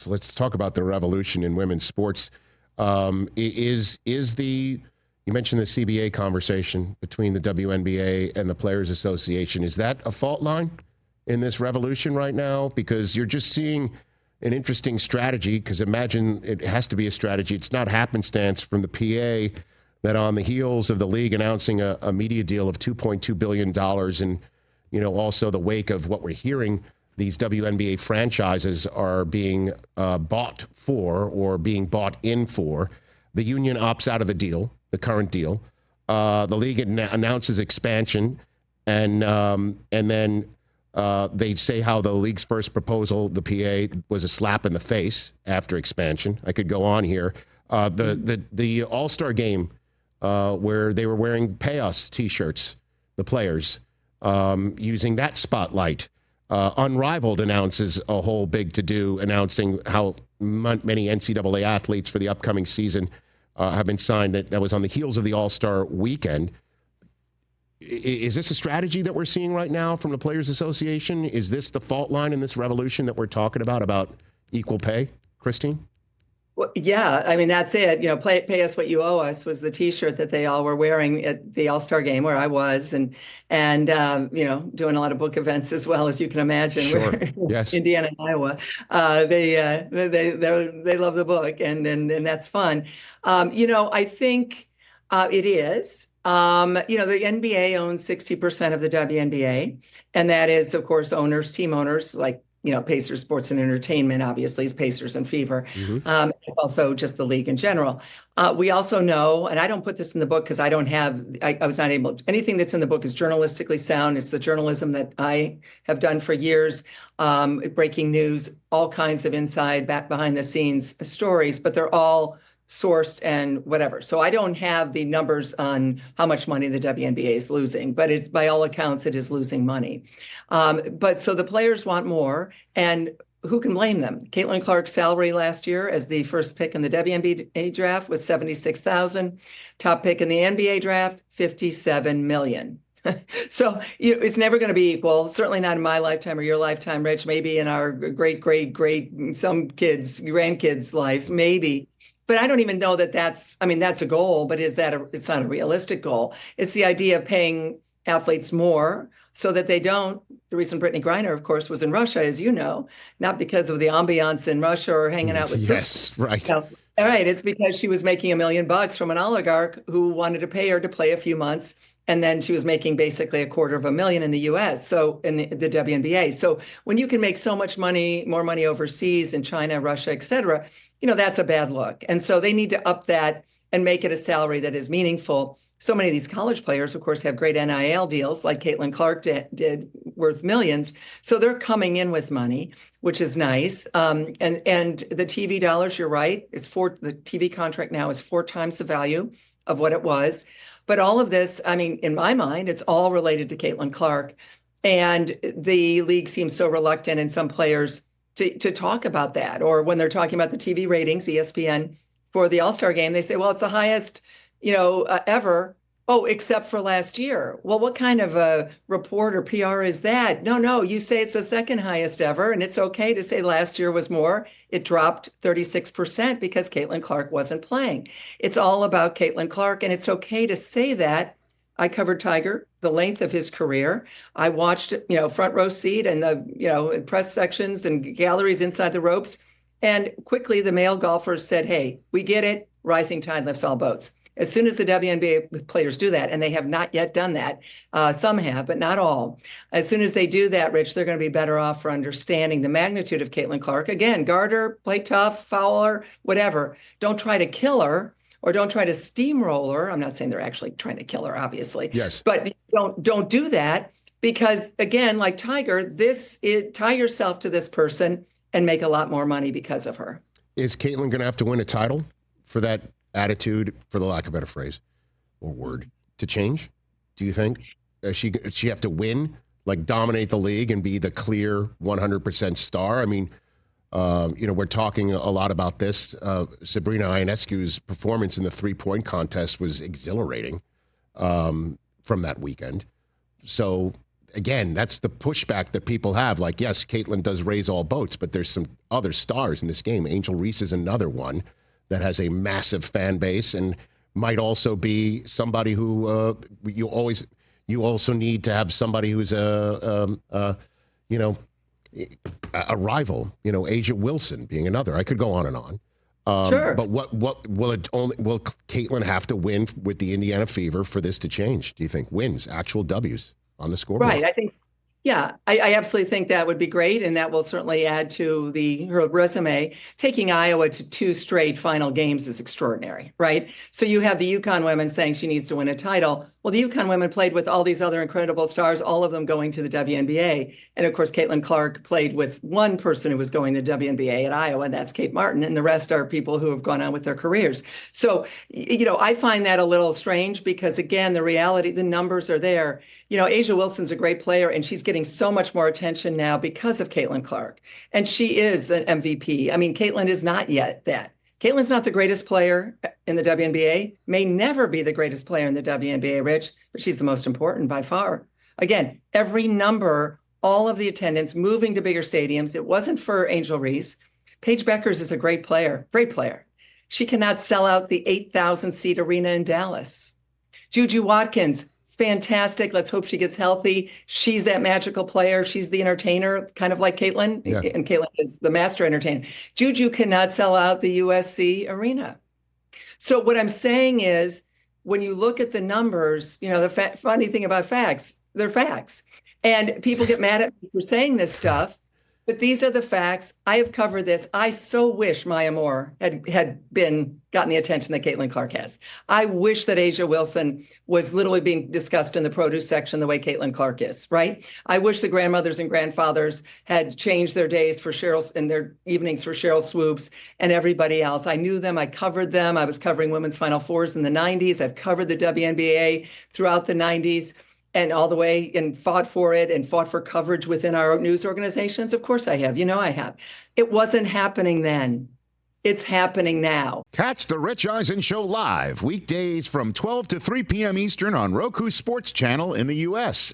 So let's talk about the revolution in women's sports. You mentioned the CBA conversation between the WNBA and the Players Association. Is that a fault line in this revolution right now? Because you're just seeing an interesting strategy, because imagine it has to be a strategy. It's not happenstance from the PA that on the heels of the league announcing a media deal of $2.2 billion and, also the wake of what we're hearing, these WNBA franchises are being bought for or being bought in for. The union opts out of the deal, the current deal. The league announces expansion, and then they say how the league's first proposal, the PA, was a slap in the face after expansion. I could go on here. The All-Star game where they were wearing Pay Us T-shirts, the players, using that spotlight. Unrivaled announces a whole big to-do, announcing how many NCAA athletes for the upcoming season have been signed. That was on the heels of the All-Star weekend. Is this a strategy that we're seeing right now from the Players Association? Is this the fault line in this revolution that we're talking about equal pay, Christine? Well, yeah, I mean, that's it. Pay us what you owe us was the T-shirt that they all were wearing at the All-Star game where I was, and doing a lot of book events as well, as you can imagine. Sure. Yes. Indiana and Iowa. They love the book, and that's fun. I think it is. The NBA owns 60% of the WNBA, and that is, of course, team owners like Pacers Sports and Entertainment, obviously, is Pacers and Fever, also just the league in general. We also know, and I don't put this in the book because I was not able, anything that's in the book is journalistically sound. It's the journalism that I have done for years, breaking news, all kinds of inside, back behind the scenes stories, but they're all sourced and whatever. So I don't have the numbers on how much money the WNBA is losing, but by all accounts, it is losing money. But so the players want more, and who can blame them? Caitlin Clark's salary last year as the first pick in the WNBA draft was $76,000. Top pick in the NBA draft, $57 million. So it's never going to be equal. Certainly not in my lifetime or your lifetime, Rich. Maybe in our great, some kids, grandkids' lives, maybe. But I don't even know that's a goal, but it's not a realistic goal. It's the idea of paying athletes more so that they don't. The reason Brittany Griner, of course, was in Russia, as you know, not because of the ambiance in Russia or hanging out with yes, Putin. right. No, all right, it's because she was making $1 million from an oligarch who wanted to pay her to play a few months. And then she was making basically $250,000 in the U.S., so in the WNBA. So when you can make so much money, more money overseas in China, Russia, et cetera, that's a bad look. And so they need to up that and make it a salary that is meaningful. So many of these college players, of course, have great NIL deals like Caitlin Clark did worth millions. So they're coming in with money, which is nice. And the TV dollars, you're right. The TV contract now is 4 times the value of what it was. But all of this, in my mind, it's all related to Caitlin Clark. And the league seems so reluctant, and some players to talk about that. Or when they're talking about the TV ratings, ESPN, for the All-Star game, they say, well, it's the highest, ever. Oh, except for last year. Well, what kind of a report or PR is that? No, you say it's the second highest ever, and it's okay to say last year was more. It dropped 36% because Caitlin Clark wasn't playing. It's all about Caitlin Clark, and it's okay to say that. I covered Tiger, the length of his career. I watched, front row seat and the, press sections and galleries inside the ropes. And quickly the male golfers said, hey, we get it. Rising tide lifts all boats. As soon as the WNBA players do that, and they have not yet done that, some have, but not all. As soon as they do that, Rich, they're going to be better off for understanding the magnitude of Caitlin Clark. Again, guard her, play tough, foul her, whatever. Don't try to kill her or don't try to steamroll her. I'm not saying they're actually trying to kill her, obviously. Yes. But don't do that because, again, like Tiger, tie yourself to this person and make a lot more money because of her. Is Caitlin going to have to win a title for that attitude, for the lack of a better phrase or word, to change? Do you think she have to win, like dominate the league and be the clear 100% star? We're talking a lot about this. Sabrina Ionescu's performance in the 3-point contest was exhilarating from that weekend. So again, that's the pushback that people have. Like, yes, Caitlin does raise all boats, but there's some other stars in this game. Angel Reese is another one that has a massive fan base and might also be somebody who you also need to have somebody who's a rival. Asia Wilson being another. I could go on and on. Sure. But what will Caitlin have to win with the Indiana Fever for this to change? Do you think wins, actual W's on the scoreboard? Right. I think, yeah, I absolutely think that would be great. And that will certainly add to her resume. Taking Iowa to 2 straight final games is extraordinary, right? So you have the UConn women saying she needs to win a title. Well, the UConn women played with all these other incredible stars, all of them going to the WNBA. And of course, Caitlin Clark played with one person who was going to the WNBA at Iowa, and that's Kate Martin. And the rest are people who have gone on with their careers. So, I find that a little strange because, again, the reality, the numbers are there. Asia Wilson's a great player, and she's getting so much more attention now because of Caitlin Clark. And she is an MVP. I mean, Caitlin is not yet that. Caitlin's not the greatest player in the WNBA, may never be the greatest player in the WNBA, Rich, but she's the most important by far. Again, every number, all of the attendance, moving to bigger stadiums. It wasn't for Angel Reese. Paige Beckers is a great player, great player. She cannot sell out the 8,000-seat arena in Dallas. Juju Watkins, fantastic. Let's hope she gets healthy. She's that magical player. She's the entertainer, kind of like Caitlin. Yeah. And Caitlin is the master entertainer. Juju cannot sell out the USC arena. So what I'm saying is, when you look at the numbers, the funny thing about facts, they're facts. And people get mad at me for saying this stuff. But these are the facts. I have covered this. I so wish Maya Moore had gotten the attention that Caitlin Clark has. I wish that Asia Wilson was literally being discussed in the produce section the way Caitlin Clark is, right? I wish the grandmothers and grandfathers had changed their days for Cheryl and their evenings for Cheryl Swoops and everybody else. I knew them. I covered them. I was covering women's Final Fours in the 90s. I've covered the WNBA throughout the 90s. And all the way and fought for it and fought for coverage within our news organizations. Of course I have. I have. It wasn't happening then. It's happening now. Catch the Rich Eisen Show live weekdays from 12 to 3 p.m. Eastern on Roku Sports Channel in the U.S.